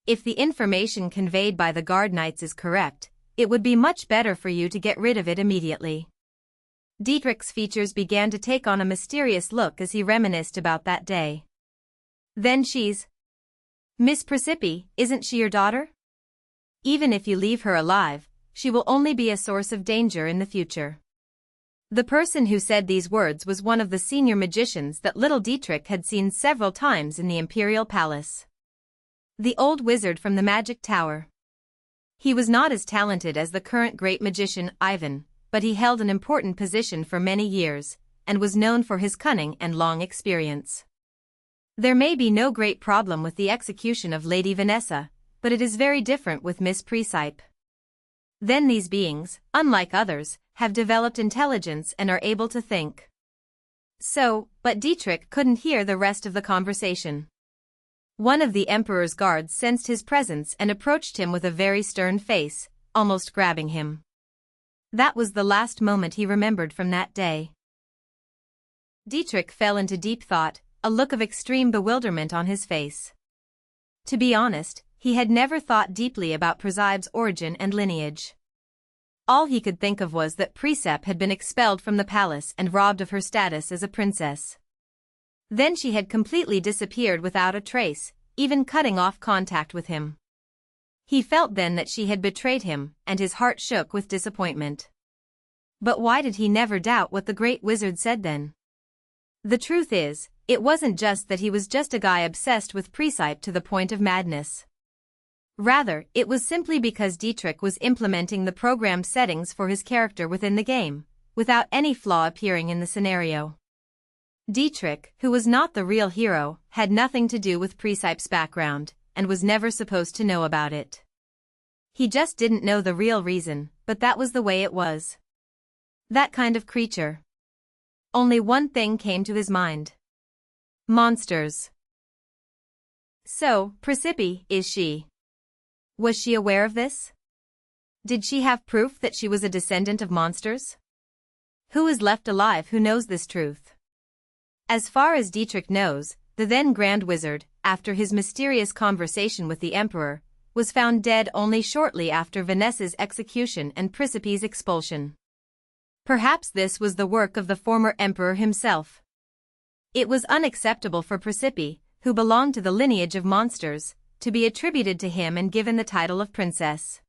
If the information conveyed by the guard knights is correct, it would be much better for you to get rid of it immediately. Dietrich's features began to take on a mysterious look as he reminisced about that day. Then she's... Miss Presippi, isn't she your daughter? Even if you leave her alive, she will only be a source of danger in the future. The person who said these words was one of the senior magicians that little Dietrich had seen several times in the imperial palace. The old wizard from the magic tower. He was not as talented as the current great magician I-deum, but he held an important position for many years, and was known for his cunning and long experience. There may be no great problem with the execution of Lady Vanessa, but it is very different with Miss Presippi. Then these beings, unlike others, have developed intelligence and are able to think. But Dietrich couldn't hear the rest of the conversation. One of the emperor's guards sensed his presence and approached him with a very stern face, almost grabbing him. That was the last moment he remembered from that day. Dietrich fell into deep thought, a look of extreme bewilderment on his face. To be honest, he had never thought deeply about Presepe's origin and lineage. All he could think of was that Presepe had been expelled from the palace and robbed of her status as a princess. Then she had completely disappeared without a trace, even cutting off contact with him. He felt then that she had betrayed him, and his heart shook with disappointment. But why did he never doubt what the great wizard said then? The truth is, it wasn't just that he was just a guy obsessed with Presepe to the point of madness. Rather, it was simply because Dietrich was implementing the programmed settings for his character within the game, without any flaw appearing in the scenario. Dietrich, who was not the real hero, had nothing to do with Presepe's background, and was never supposed to know about it. He just didn't know the real reason, but that was the way it was. That kind of creature. Only one thing came to his mind. Monsters. So, Presepe, is she? Was she aware of this? Did she have proof that she was a descendant of monsters? Who is left alive who knows this truth? As far as Dietrich knows, the then Grand Wizard, after his mysterious conversation with the Emperor, was found dead only shortly after Vanessa's execution and Precipice's expulsion. Perhaps this was the work of the former Emperor himself. It was unacceptable for Presepe, who belonged to the lineage of monsters, to be attributed to him and given the title of princess.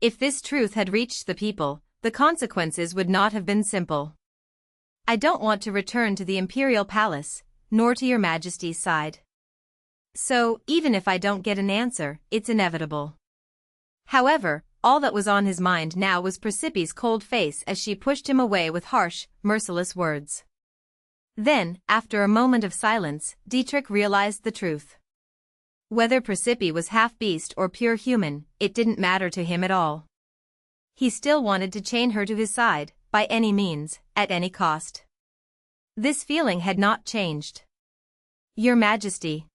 If this truth had reached the people, the consequences would not have been simple. I don't want to return to the imperial palace, nor to your majesty's side. So, even if I don't get an answer, it's inevitable. However, all that was on his mind now was Precipice's cold face as she pushed him away with harsh, merciless words. Then, after a moment of silence, Dietrich realized the truth. Whether Presepe was half-beast or pure human, it didn't matter to him at all. He still wanted to chain her to his side, by any means, at any cost. This feeling had not changed. Your Majesty.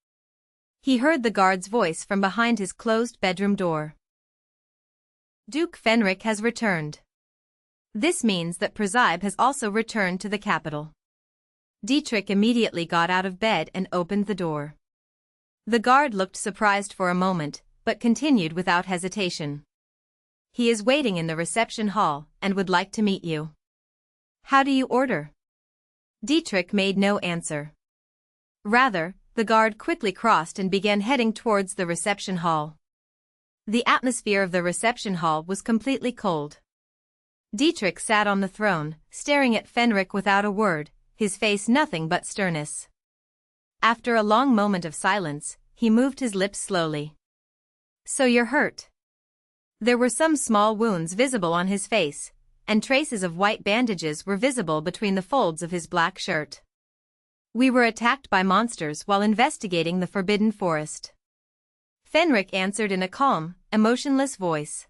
He heard the guard's voice from behind his closed bedroom door. Duke Fenric has returned. This means that Presepe has also returned to the capital. Dietrich immediately got out of bed and opened the door. The guard looked surprised for a moment, but continued without hesitation. He is waiting in the reception hall and would like to meet you. How do you order? Dietrich made no answer. Rather, the guard quickly crossed and began heading towards the reception hall. The atmosphere of the reception hall was completely cold. Dietrich sat on the throne, staring at Fenric without a word, his face nothing but sternness. After a long moment of silence, he moved his lips slowly. So you're hurt? There were some small wounds visible on his face, and traces of white bandages were visible between the folds of his black shirt. We were attacked by monsters while investigating the Forbidden Forest. Fenric answered in a calm, emotionless voice.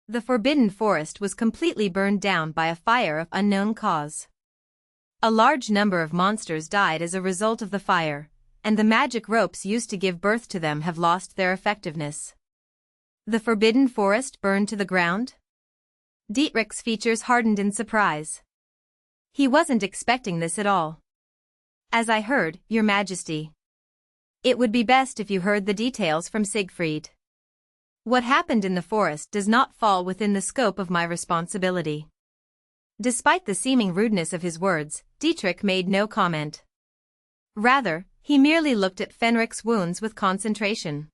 The Forbidden Forest was completely burned down by a fire of unknown cause. A large number of monsters died as a result of the fire, and the magic ropes used to give birth to them have lost their effectiveness. The Forbidden Forest burned to the ground? Dietrich's features hardened in surprise. He wasn't expecting this at all. As I heard, Your Majesty. It would be best if you heard the details from Siegfried. What happened in the forest does not fall within the scope of my responsibility. Despite the seeming rudeness of his words, Dietrich made no comment. Rather, he merely looked at Fenric's wounds with concentration.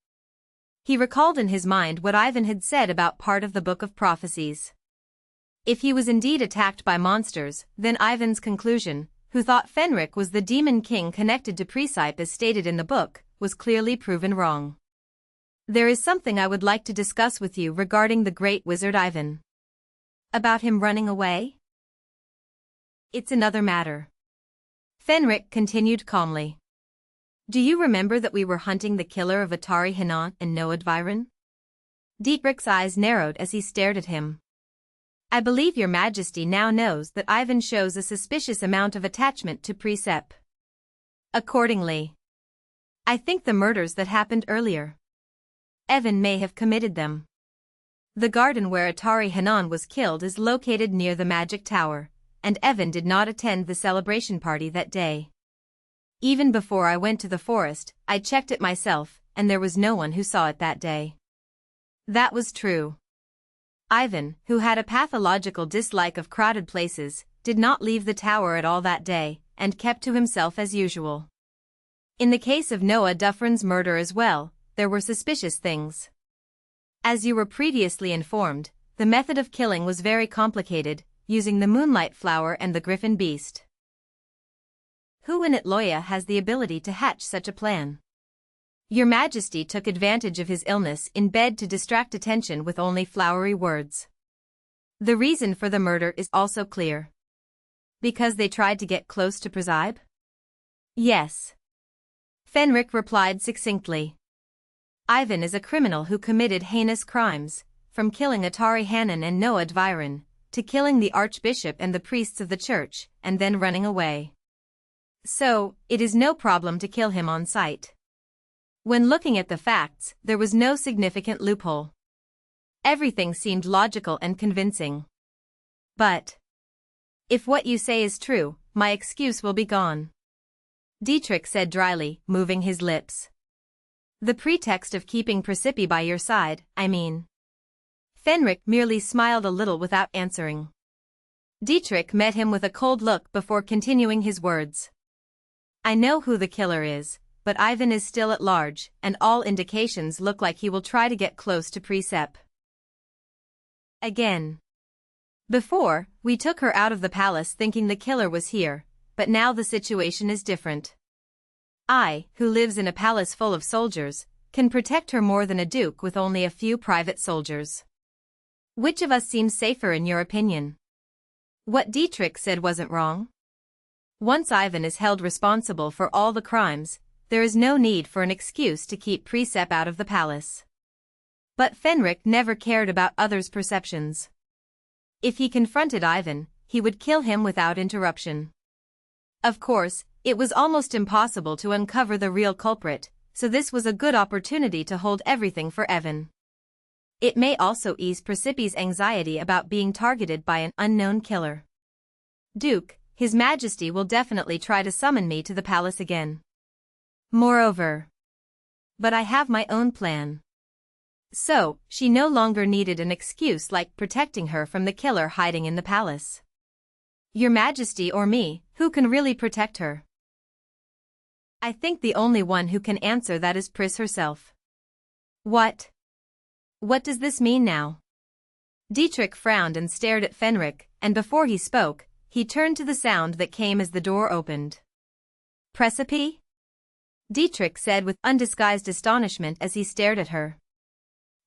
He recalled in his mind what Ivan had said about part of the Book of Prophecies. If he was indeed attacked by monsters, then Ivan's conclusion, who thought Fenric was the demon king connected to Presepe as stated in the book, was clearly proven wrong. There is something I would like to discuss with you regarding the great wizard Ivan. About him running away? It's another matter. Fenric continued calmly. Do you remember that we were hunting the killer of Atari Hanan and Noadviren? Dietrich's eyes narrowed as he stared at him. I believe your majesty now knows that Ivan shows a suspicious amount of attachment to Presepe. Accordingly, I think the murders that happened earlier, Evan may have committed them. The garden where Atari Hanan was killed is located near the magic tower, and Evan did not attend the celebration party that day. Even before I went to the forest, I checked it myself, and there was no one who saw it that day. That was true. Ivan, who had a pathological dislike of crowded places, did not leave the tower at all that day, and kept to himself as usual. In the case of Noah Dufresne's murder as well, there were suspicious things. As you were previously informed, the method of killing was very complicated, using the moonlight flower and the griffin beast. Who in Atloya has the ability to hatch such a plan? Your Majesty took advantage of his illness in bed to distract attention with only flowery words. The reason for the murder is also clear. Because they tried to get close to Presepe? Yes. Fenric replied succinctly. Ivan is a criminal who committed heinous crimes, from killing Atari Hanan and Noadviren, to killing the archbishop and the priests of the church, and then running away. So, it is no problem to kill him on sight. When looking at the facts, there was no significant loophole. Everything seemed logical and convincing. But if what you say is true, my excuse will be gone. Dietrich said dryly, moving his lips. The pretext of keeping Presepe by your side, I mean. Fenric merely smiled a little without answering. Dietrich met him with a cold look before continuing his words. I know who the killer is, but Ivan is still at large, and all indications look like he will try to get close to Presepe. Again. Before, we took her out of the palace thinking the killer was here, but now the situation is different. I, who lives in a palace full of soldiers, can protect her more than a duke with only a few private soldiers. Which of us seems safer in your opinion? What Dietrich said wasn't wrong. Once Ivan is held responsible for all the crimes, there is no need for an excuse to keep Presepe out of the palace. But Fenric never cared about others' perceptions. If he confronted Ivan, he would kill him without interruption. Of course, it was almost impossible to uncover the real culprit, so this was a good opportunity to hold everything for Evan. It may also ease Precipice's anxiety about being targeted by an unknown killer. Duke, His Majesty will definitely try to summon me to the palace again. Moreover, but I have my own plan. So, she no longer needed an excuse like protecting her from the killer hiding in the palace. Your Majesty or me, who can really protect her? I think the only one who can answer that is Pris herself. What? What does this mean now? Dietrich frowned and stared at Fenric, and before he spoke, he turned to the sound that came as the door opened. Presepe? Dietrich said with undisguised astonishment as he stared at her.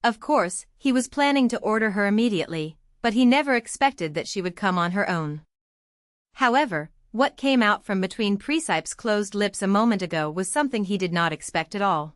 Of course, he was planning to order her immediately, but he never expected that she would come on her own. However, what came out from between Presepe's closed lips a moment ago was something he did not expect at all.